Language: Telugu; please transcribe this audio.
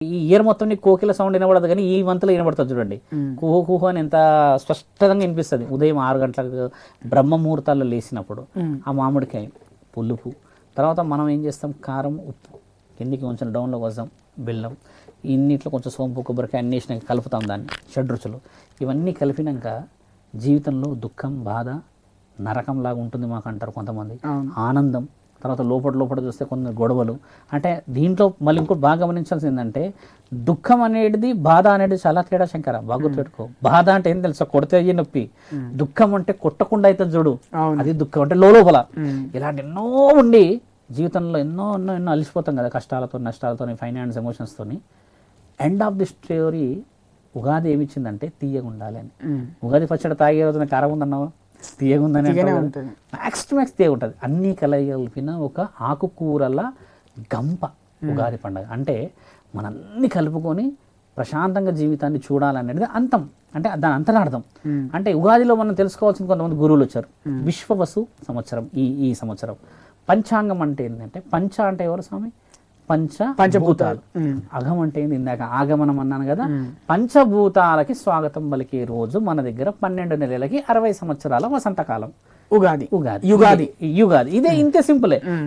ఈ ఇయర్ మొత్తం నీకు కోకిల సౌండ్ వినబడదు, కానీ ఈ మంత్లో వినబడుతుంది చూడండి. కుహు కుహు అని ఎంత స్పష్టంగా వినిపిస్తుంది. ఉదయం 6 గంటలకు బ్రహ్మ ముహూర్తాల్లో లేచినప్పుడు ఆ మామిడికాయ పులుపు, తర్వాత మనం ఏం చేస్తాం, కారం ఉప్పు కిందికి కొంచెం డౌన్లో కోసం బెల్లం, ఇన్నిట్లో కొంచెం సోంపు కొబ్బరికాయ అన్ని వేసినాక కలుపుతాం దాన్ని, షడ్రుచులు ఇవన్నీ కలిపినాక జీవితంలో దుఃఖం బాధ నరకంలాగా ఉంటుంది మాకు అంటారు కొంతమంది. ఆనందం, తర్వాత లోపల చూస్తే కొన్ని గొడవలు. అంటే దీంట్లో మళ్ళీ ఇంకోటి బాగా గమనించాల్సింది ఏంటంటే, దుఃఖం అనేది బాధ అనేది చాలా తేడా శంకర, బాగా గుర్తుపెట్టుకో. బాధ అంటే ఏం తెలుసా, కొడితే అయ్యి నొప్పి. దుఃఖం అంటే కొట్టకుండా అయితే చూడు, అది దుఃఖం అంటే లోపల. ఇలాంటి ఎన్నో ఉండి జీవితంలో ఎన్నో ఎన్నో ఎన్నో అలసిపోతాం కదా, కష్టాలతో నష్టాలతో ఫైనాన్స్ ఎమోషన్స్తో. End of the story Ugadi ఏమిచ్చిందంటే తీయగా ఉండాలి అని. ఉగాది పచ్చడి తాగే రోజున కారం ఉందన్నావా, తీయగుందని మ్యాక్స్ టు మ్యాక్స్ తీయగా ఉంటుంది. అన్నీ కలిపిన ఒక ఆకుకూరల గంప ఉగాది పండుగ అంటే మనంన్నీ కలుపుకొని ప్రశాంతంగా జీవితాన్ని చూడాలనేది అంతం. అంటే దాని అంతరార్థం. అంటే ఉగాదిలో మనం తెలుసుకోవాల్సిన కొంతమంది గురువులు వచ్చారు. విశ్వవసు సంవత్సరం ఈ సంవత్సరం. పంచాంగం అంటే ఏంటంటే, పంచ అంటే ఎవరు స్వామి, పంచభూతాలు. అఘం అంటే ఏంది, ఇందాక ఆగమనం అన్నాను కదా. పంచభూతాలకి స్వాగతం పలికే రోజు మన దగ్గర 12 నెలలకి 60 సంవత్సరాల వసంతకాలం. ఉగాది. ఇదే ఇంతే సింపులే.